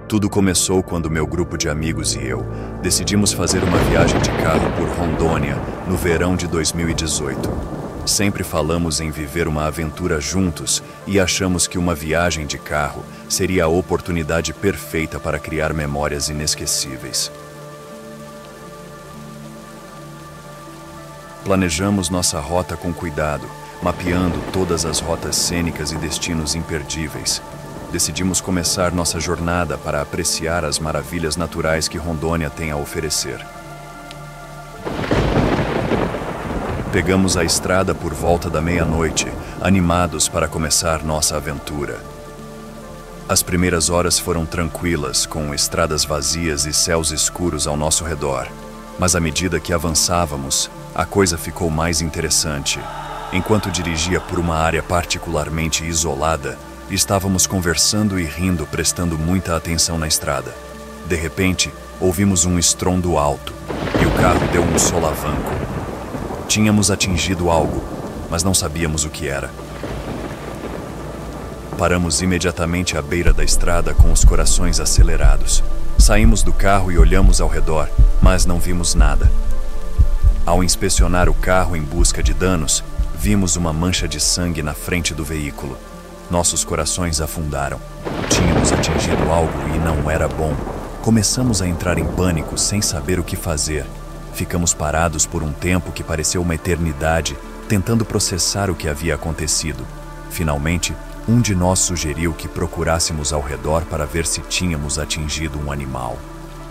Tudo começou quando meu grupo de amigos e eu decidimos fazer uma viagem de carro por Rondônia no verão de 2018. Sempre falamos em viver uma aventura juntos e achamos que uma viagem de carro seria a oportunidade perfeita para criar memórias inesquecíveis. Planejamos nossa rota com cuidado, mapeando todas as rotas cênicas e destinos imperdíveis. Decidimos começar nossa jornada para apreciar as maravilhas naturais que Rondônia tem a oferecer. Pegamos a estrada por volta da meia-noite, animados para começar nossa aventura. As primeiras horas foram tranquilas, com estradas vazias e céus escuros ao nosso redor. Mas à medida que avançávamos, a coisa ficou mais interessante. Enquanto dirigia por uma área particularmente isolada, estávamos conversando e rindo, prestando muita atenção na estrada. De repente, ouvimos um estrondo alto e o carro deu um solavanco. Tínhamos atingido algo, mas não sabíamos o que era. Paramos imediatamente à beira da estrada com os corações acelerados. Saímos do carro e olhamos ao redor, mas não vimos nada. Ao inspecionar o carro em busca de danos, vimos uma mancha de sangue na frente do veículo. Nossos corações afundaram. Tínhamos atingido algo e não era bom. Começamos a entrar em pânico sem saber o que fazer. Ficamos parados por um tempo que pareceu uma eternidade, tentando processar o que havia acontecido. Finalmente, um de nós sugeriu que procurássemos ao redor para ver se tínhamos atingido um animal.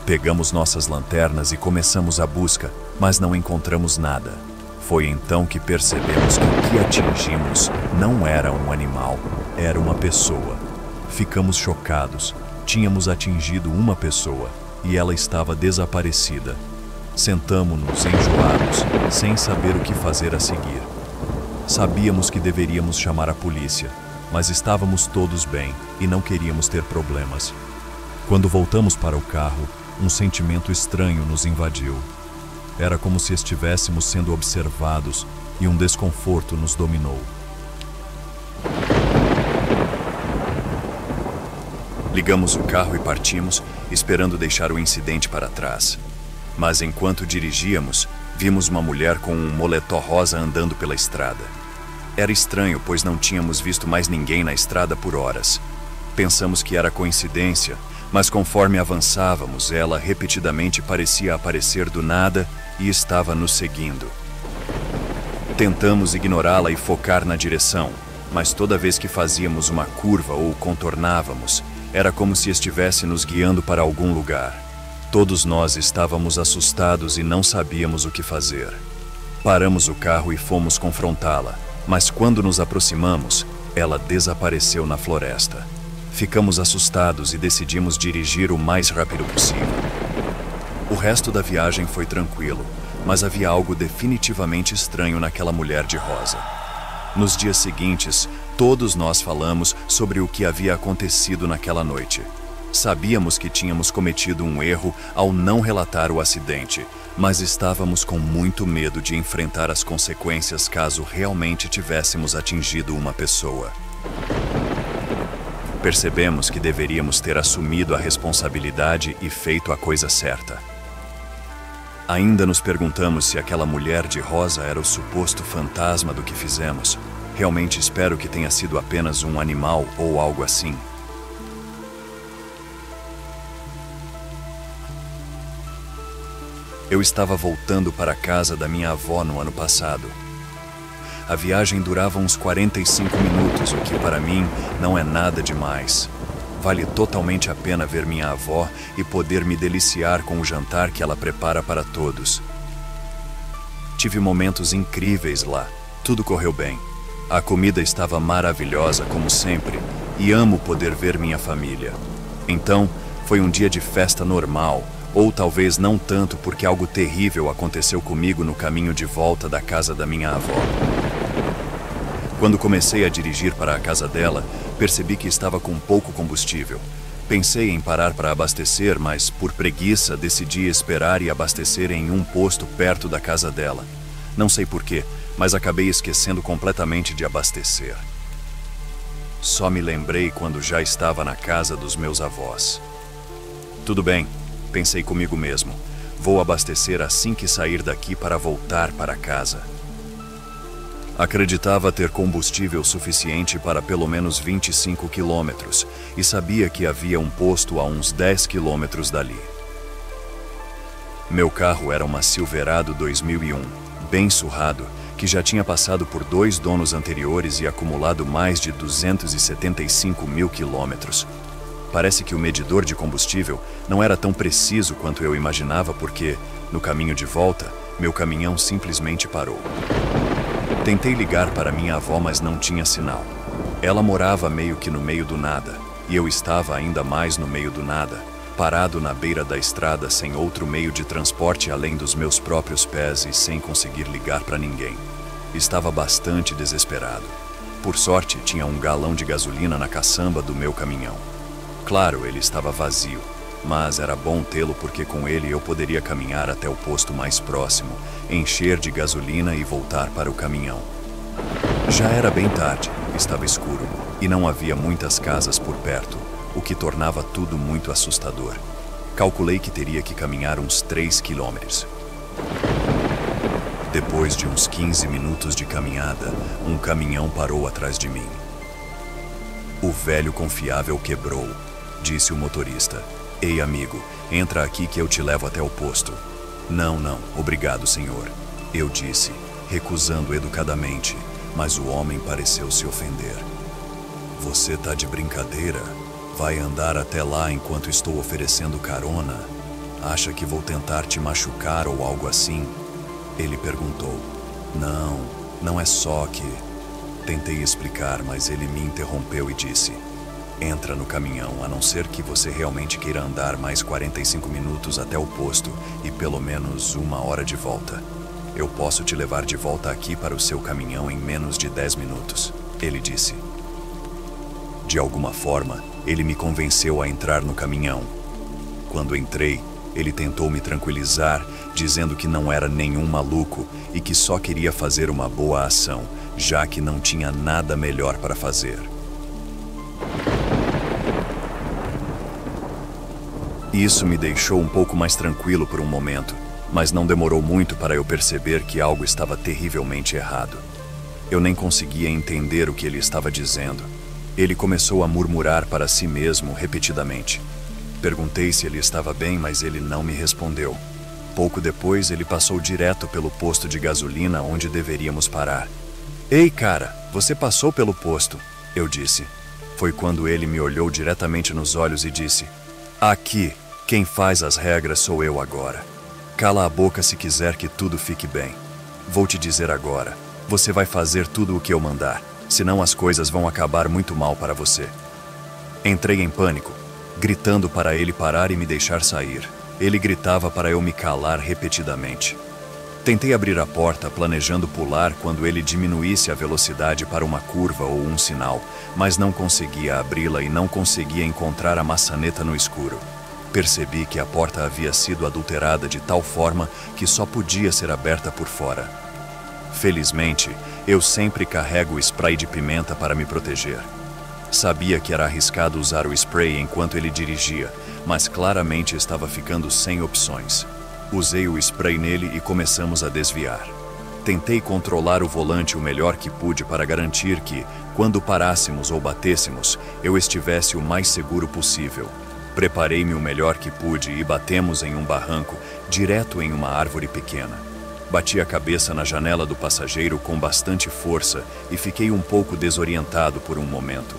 Pegamos nossas lanternas e começamos a busca, mas não encontramos nada. Foi então que percebemos que o que atingimos não era um animal, era uma pessoa. Ficamos chocados. Tínhamos atingido uma pessoa e ela estava desaparecida. Sentamo-nos enjoados, sem saber o que fazer a seguir. Sabíamos que deveríamos chamar a polícia, mas estávamos todos bem e não queríamos ter problemas. Quando voltamos para o carro, um sentimento estranho nos invadiu. Era como se estivéssemos sendo observados e um desconforto nos dominou. Ligamos o carro e partimos, esperando deixar o incidente para trás. Mas enquanto dirigíamos, vimos uma mulher com um moletom rosa andando pela estrada. Era estranho, pois não tínhamos visto mais ninguém na estrada por horas. Pensamos que era coincidência, mas conforme avançávamos, ela repetidamente parecia aparecer do nada e estava nos seguindo. Tentamos ignorá-la e focar na direção, mas toda vez que fazíamos uma curva ou contornávamos, era como se estivesse nos guiando para algum lugar. Todos nós estávamos assustados e não sabíamos o que fazer. Paramos o carro e fomos confrontá-la, mas quando nos aproximamos, ela desapareceu na floresta. Ficamos assustados e decidimos dirigir o mais rápido possível. O resto da viagem foi tranquilo, mas havia algo definitivamente estranho naquela mulher de rosa. Nos dias seguintes, todos nós falamos sobre o que havia acontecido naquela noite. Sabíamos que tínhamos cometido um erro ao não relatar o acidente, mas estávamos com muito medo de enfrentar as consequências caso realmente tivéssemos atingido uma pessoa. Percebemos que deveríamos ter assumido a responsabilidade e feito a coisa certa. Ainda nos perguntamos se aquela mulher de rosa era o suposto fantasma do que fizemos. Realmente espero que tenha sido apenas um animal ou algo assim. Eu estava voltando para a casa da minha avó no ano passado. A viagem durava uns 45 minutos, o que para mim não é nada demais. Vale totalmente a pena ver minha avó e poder me deliciar com o jantar que ela prepara para todos. Tive momentos incríveis lá, tudo correu bem. A comida estava maravilhosa, como sempre, e amo poder ver minha família. Então, foi um dia de festa normal, ou talvez não tanto porque algo terrível aconteceu comigo no caminho de volta da casa da minha avó. Quando comecei a dirigir para a casa dela, percebi que estava com pouco combustível. Pensei em parar para abastecer, mas por preguiça decidi esperar e abastecer em um posto perto da casa dela. Não sei porquê, mas acabei esquecendo completamente de abastecer. Só me lembrei quando já estava na casa dos meus avós. Tudo bem, pensei comigo mesmo. Vou abastecer assim que sair daqui para voltar para casa. Acreditava ter combustível suficiente para pelo menos 25 quilômetros e sabia que havia um posto a uns 10 quilômetros dali. Meu carro era uma Silverado 2001, bem surrado, que já tinha passado por 2 donos anteriores e acumulado mais de 275 mil quilômetros. Parece que o medidor de combustível não era tão preciso quanto eu imaginava porque, no caminho de volta, meu caminhão simplesmente parou. Tentei ligar para minha avó, mas não tinha sinal. Ela morava meio que no meio do nada, e eu estava ainda mais no meio do nada, parado na beira da estrada sem outro meio de transporte além dos meus próprios pés e sem conseguir ligar para ninguém. Estava bastante desesperado. Por sorte, tinha um galão de gasolina na caçamba do meu caminhão. Claro, ele estava vazio, mas era bom tê-lo porque com ele eu poderia caminhar até o posto mais próximo, encher de gasolina e voltar para o caminhão. Já era bem tarde, estava escuro e não havia muitas casas por perto, o que tornava tudo muito assustador. Calculei que teria que caminhar uns 3 quilômetros. Depois de uns 15 minutos de caminhada, um caminhão parou atrás de mim. O velho confiável quebrou, disse o motorista. Ei, amigo, entra aqui que eu te levo até o posto. Não, obrigado, senhor, eu disse, recusando educadamente, mas o homem pareceu se ofender. Você tá de brincadeira? Vai andar até lá enquanto estou oferecendo carona? Acha que vou tentar te machucar ou algo assim? Ele perguntou. Não é só que... Tentei explicar, mas ele me interrompeu e disse: entra no caminhão, a não ser que você realmente queira andar mais 45 minutos até o posto e pelo menos 1 hora de volta. Eu posso te levar de volta aqui para o seu caminhão em menos de 10 minutos, ele disse. De alguma forma, ele me convenceu a entrar no caminhão. Quando entrei, ele tentou me tranquilizar, dizendo que não era nenhum maluco e que só queria fazer uma boa ação, já que não tinha nada melhor para fazer. Isso me deixou um pouco mais tranquilo por um momento, mas não demorou muito para eu perceber que algo estava terrivelmente errado. Eu nem conseguia entender o que ele estava dizendo. Ele começou a murmurar para si mesmo repetidamente. Perguntei se ele estava bem, mas ele não me respondeu. Pouco depois, ele passou direto pelo posto de gasolina onde deveríamos parar. Ei, cara, você passou pelo posto, eu disse. Foi quando ele me olhou diretamente nos olhos e disse: aqui, quem faz as regras sou eu agora. Cala a boca se quiser que tudo fique bem. Vou te dizer agora, você vai fazer tudo o que eu mandar, senão as coisas vão acabar muito mal para você. Entrei em pânico, gritando para ele parar e me deixar sair. Ele gritava para eu me calar repetidamente. Tentei abrir a porta, planejando pular quando ele diminuísse a velocidade para uma curva ou um sinal, mas não conseguia abri-la e não conseguia encontrar a maçaneta no escuro. Percebi que a porta havia sido adulterada de tal forma que só podia ser aberta por fora. Felizmente, eu sempre carrego spray de pimenta para me proteger. Sabia que era arriscado usar o spray enquanto ele dirigia, mas claramente estava ficando sem opções. Usei o spray nele e começamos a desviar. Tentei controlar o volante o melhor que pude para garantir que, quando parássemos ou batêssemos, eu estivesse o mais seguro possível. Preparei-me o melhor que pude e batemos em um barranco, direto em uma árvore pequena. Bati a cabeça na janela do passageiro com bastante força e fiquei um pouco desorientado por um momento.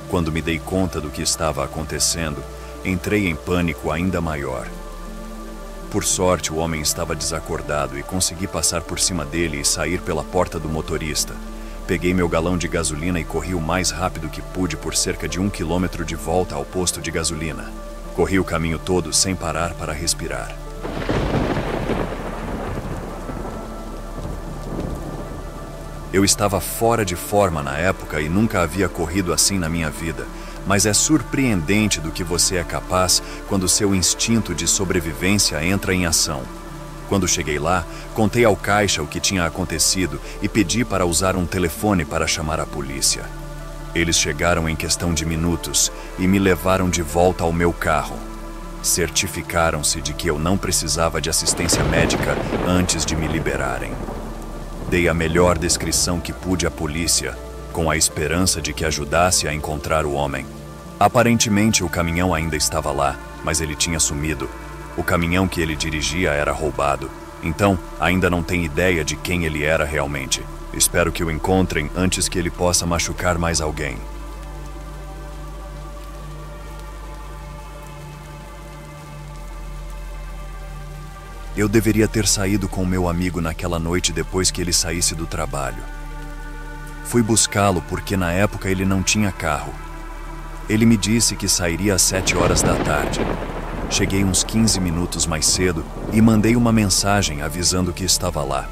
Quando me dei conta do que estava acontecendo, entrei em pânico ainda maior. Por sorte, o homem estava desacordado e consegui passar por cima dele e sair pela porta do motorista. Peguei meu galão de gasolina e corri o mais rápido que pude por cerca de 1 quilômetro de volta ao posto de gasolina. Corri o caminho todo sem parar para respirar. Eu estava fora de forma na época e nunca havia corrido assim na minha vida, mas é surpreendente do que você é capaz quando seu instinto de sobrevivência entra em ação. Quando cheguei lá, contei ao caixa o que tinha acontecido e pedi para usar um telefone para chamar a polícia. Eles chegaram em questão de minutos e me levaram de volta ao meu carro. Certificaram-se de que eu não precisava de assistência médica antes de me liberarem. Dei a melhor descrição que pude à polícia, com a esperança de que ajudasse a encontrar o homem. Aparentemente, o caminhão ainda estava lá, mas ele tinha sumido. O caminhão que ele dirigia era roubado. Então, ainda não tem ideia de quem ele era realmente. Espero que o encontrem antes que ele possa machucar mais alguém. Eu deveria ter saído com meu amigo naquela noite depois que ele saísse do trabalho. Fui buscá-lo porque na época ele não tinha carro. Ele me disse que sairia às 7 horas da tarde. Cheguei uns 15 minutos mais cedo e mandei uma mensagem avisando que estava lá.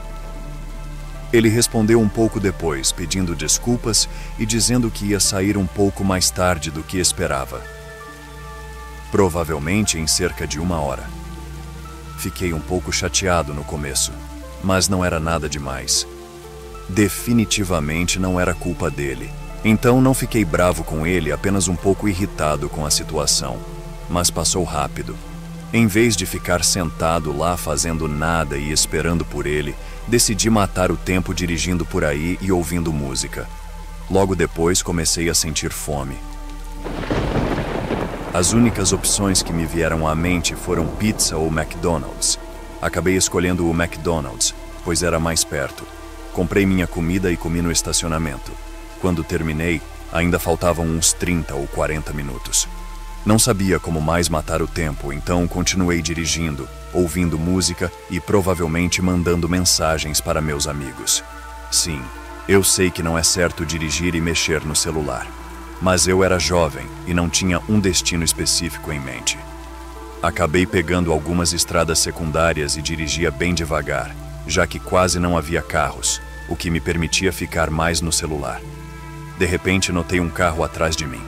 Ele respondeu um pouco depois, pedindo desculpas e dizendo que ia sair um pouco mais tarde do que esperava. Provavelmente em cerca de 1 hora. Fiquei um pouco chateado no começo, mas não era nada demais. Definitivamente não era culpa dele. Então não fiquei bravo com ele, apenas um pouco irritado com a situação. Mas passou rápido. Em vez de ficar sentado lá fazendo nada e esperando por ele, decidi matar o tempo dirigindo por aí e ouvindo música. Logo depois comecei a sentir fome. As únicas opções que me vieram à mente foram pizza ou McDonald's. Acabei escolhendo o McDonald's, pois era mais perto. Comprei minha comida e comi no estacionamento. Quando terminei, ainda faltavam uns 30 ou 40 minutos. Não sabia como mais matar o tempo, então continuei dirigindo, ouvindo música e provavelmente mandando mensagens para meus amigos. Sim, eu sei que não é certo dirigir e mexer no celular. Mas eu era jovem e não tinha um destino específico em mente. Acabei pegando algumas estradas secundárias e dirigia bem devagar, já que quase não havia carros, o que me permitia ficar mais no celular. De repente notei um carro atrás de mim.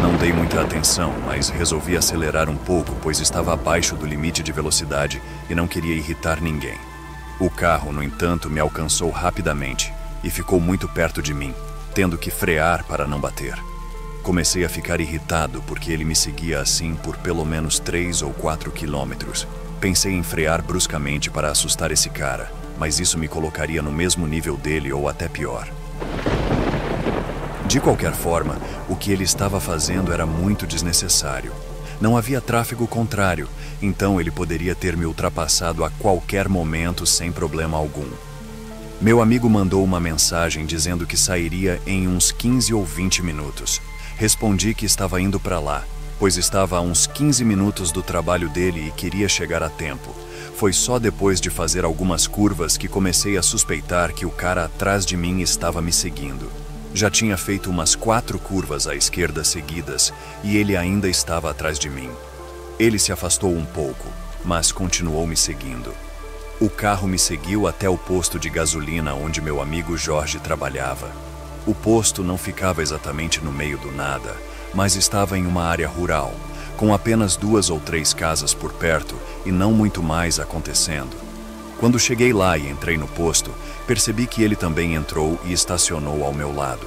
Não dei muita atenção, mas resolvi acelerar um pouco, pois estava abaixo do limite de velocidade e não queria irritar ninguém. O carro, no entanto, me alcançou rapidamente e ficou muito perto de mim, tendo que frear para não bater. Comecei a ficar irritado porque ele me seguia assim por pelo menos 3 ou 4 quilômetros. Pensei em frear bruscamente para assustar esse cara, mas isso me colocaria no mesmo nível dele ou até pior. De qualquer forma, o que ele estava fazendo era muito desnecessário. Não havia tráfego contrário, então ele poderia ter me ultrapassado a qualquer momento sem problema algum. Meu amigo mandou uma mensagem dizendo que sairia em uns 15 ou 20 minutos. Respondi que estava indo para lá, pois estava a uns 15 minutos do trabalho dele e queria chegar a tempo. Foi só depois de fazer algumas curvas que comecei a suspeitar que o cara atrás de mim estava me seguindo. Já tinha feito umas 4 curvas à esquerda seguidas e ele ainda estava atrás de mim. Ele se afastou um pouco, mas continuou me seguindo. O carro me seguiu até o posto de gasolina onde meu amigo Jorge trabalhava. O posto não ficava exatamente no meio do nada, mas estava em uma área rural, com apenas 2 ou 3 casas por perto e não muito mais acontecendo. Quando cheguei lá e entrei no posto, percebi que ele também entrou e estacionou ao meu lado.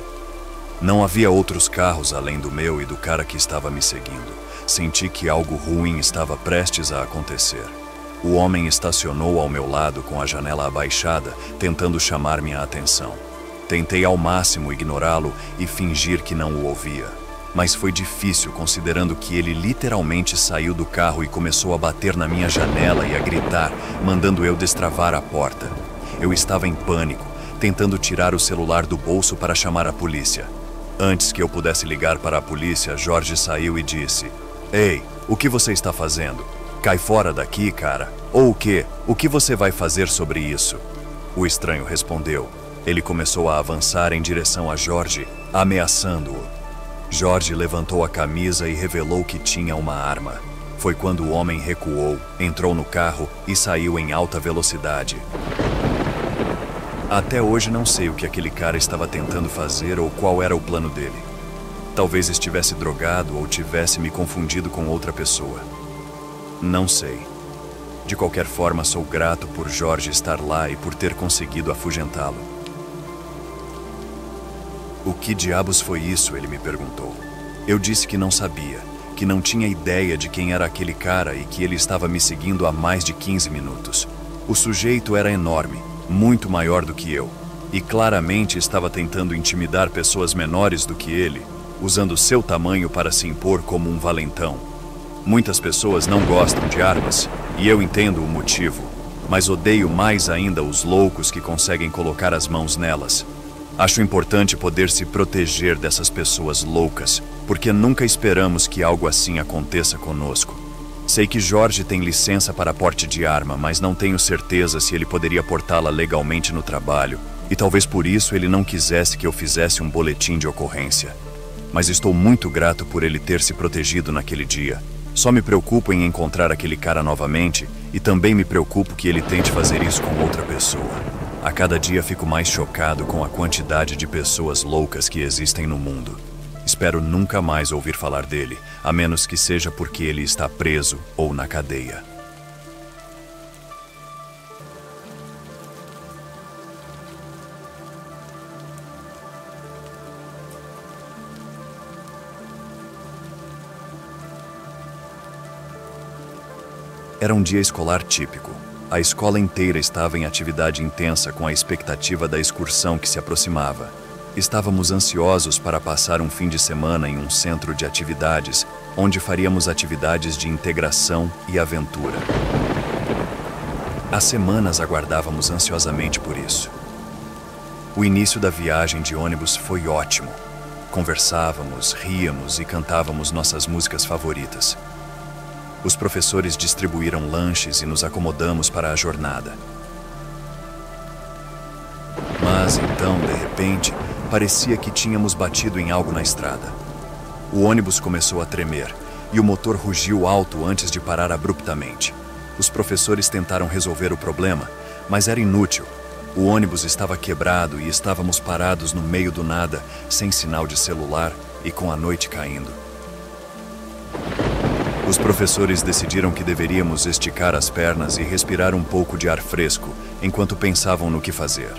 Não havia outros carros além do meu e do cara que estava me seguindo. Senti que algo ruim estava prestes a acontecer. O homem estacionou ao meu lado com a janela abaixada, tentando chamar minha atenção. Tentei ao máximo ignorá-lo e fingir que não o ouvia. Mas foi difícil considerando que ele literalmente saiu do carro e começou a bater na minha janela e a gritar, mandando eu destravar a porta. Eu estava em pânico, tentando tirar o celular do bolso para chamar a polícia. Antes que eu pudesse ligar para a polícia, Jorge saiu e disse: "Ei, o que você está fazendo? Cai fora daqui, cara. Ou o quê? O que você vai fazer sobre isso?" O estranho respondeu. Ele começou a avançar em direção a Jorge, ameaçando-o. Jorge levantou a camisa e revelou que tinha uma arma. Foi quando o homem recuou, entrou no carro e saiu em alta velocidade. Até hoje não sei o que aquele cara estava tentando fazer ou qual era o plano dele. Talvez estivesse drogado ou tivesse me confundido com outra pessoa. Não sei. De qualquer forma, sou grato por Jorge estar lá e por ter conseguido afugentá-lo. "O que diabos foi isso?" ele me perguntou. Eu disse que não sabia, que não tinha ideia de quem era aquele cara e que ele estava me seguindo há mais de 15 minutos. O sujeito era enorme, muito maior do que eu, e claramente estava tentando intimidar pessoas menores do que ele, usando seu tamanho para se impor como um valentão. Muitas pessoas não gostam de armas, e eu entendo o motivo, mas odeio mais ainda os loucos que conseguem colocar as mãos nelas. Acho importante poder se proteger dessas pessoas loucas, porque nunca esperamos que algo assim aconteça conosco. Sei que Jorge tem licença para porte de arma, mas não tenho certeza se ele poderia portá-la legalmente no trabalho, e talvez por isso ele não quisesse que eu fizesse um boletim de ocorrência. Mas estou muito grato por ele ter se protegido naquele dia. Só me preocupo em encontrar aquele cara novamente, e também me preocupo que ele tente fazer isso com outra pessoa. A cada dia fico mais chocado com a quantidade de pessoas loucas que existem no mundo. Espero nunca mais ouvir falar dele, a menos que seja porque ele está preso ou na cadeia. Era um dia escolar típico. A escola inteira estava em atividade intensa com a expectativa da excursão que se aproximava. Estávamos ansiosos para passar um fim de semana em um centro de atividades, onde faríamos atividades de integração e aventura. Há semanas aguardávamos ansiosamente por isso. O início da viagem de ônibus foi ótimo. Conversávamos, ríamos e cantávamos nossas músicas favoritas. Os professores distribuíram lanches e nos acomodamos para a jornada. Mas então, de repente, parecia que tínhamos batido em algo na estrada. O ônibus começou a tremer e o motor rugiu alto antes de parar abruptamente. Os professores tentaram resolver o problema, mas era inútil. O ônibus estava quebrado e estávamos parados no meio do nada, sem sinal de celular e com a noite caindo. Os professores decidiram que deveríamos esticar as pernas e respirar um pouco de ar fresco enquanto pensavam no que fazer.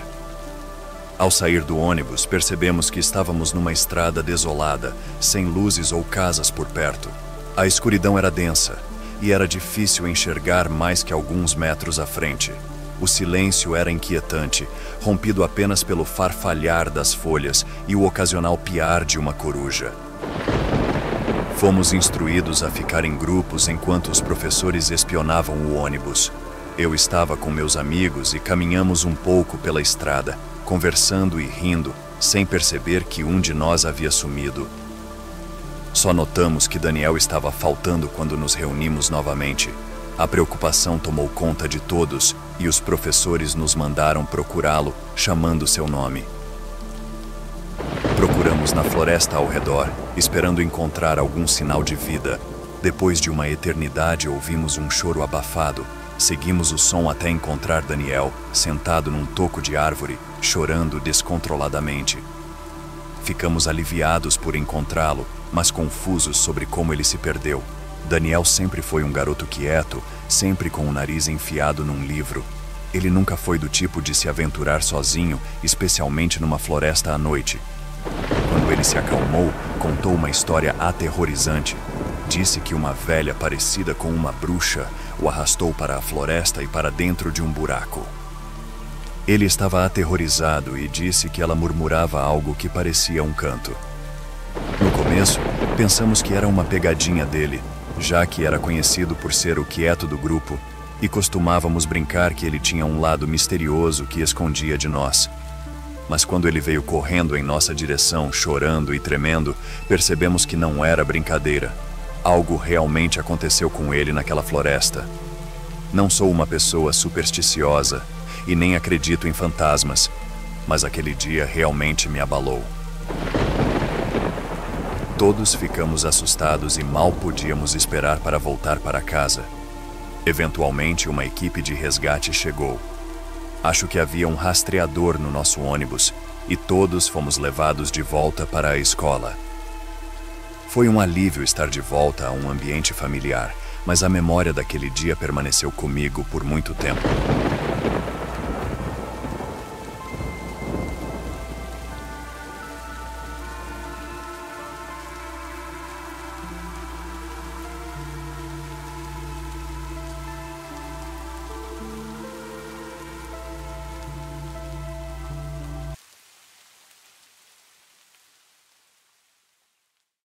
Ao sair do ônibus, percebemos que estávamos numa estrada desolada, sem luzes ou casas por perto. A escuridão era densa e era difícil enxergar mais que alguns metros à frente. O silêncio era inquietante, rompido apenas pelo farfalhar das folhas e o ocasional piar de uma coruja. Fomos instruídos a ficar em grupos enquanto os professores espionavam o ônibus. Eu estava com meus amigos e caminhamos um pouco pela estrada, conversando e rindo, sem perceber que um de nós havia sumido. Só notamos que Daniel estava faltando quando nos reunimos novamente. A preocupação tomou conta de todos e os professores nos mandaram procurá-lo, chamando seu nome. Procuramos na floresta ao redor, esperando encontrar algum sinal de vida. Depois de uma eternidade, ouvimos um choro abafado. Seguimos o som até encontrar Daniel, sentado num toco de árvore, chorando descontroladamente. Ficamos aliviados por encontrá-lo, mas confusos sobre como ele se perdeu. Daniel sempre foi um garoto quieto, sempre com o nariz enfiado num livro. Ele nunca foi do tipo de se aventurar sozinho, especialmente numa floresta à noite. Quando ele se acalmou, contou uma história aterrorizante. Disse que uma velha parecida com uma bruxa o arrastou para a floresta e para dentro de um buraco. Ele estava aterrorizado e disse que ela murmurava algo que parecia um canto. No começo, pensamos que era uma pegadinha dele, já que era conhecido por ser o quieto do grupo, e costumávamos brincar que ele tinha um lado misterioso que escondia de nós. Mas quando ele veio correndo em nossa direção, chorando e tremendo, percebemos que não era brincadeira. Algo realmente aconteceu com ele naquela floresta. Não sou uma pessoa supersticiosa e nem acredito em fantasmas, mas aquele dia realmente me abalou. Todos ficamos assustados e mal podíamos esperar para voltar para casa. Eventualmente, uma equipe de resgate chegou. Acho que havia um rastreador no nosso ônibus e todos fomos levados de volta para a escola. Foi um alívio estar de volta a um ambiente familiar, mas a memória daquele dia permaneceu comigo por muito tempo.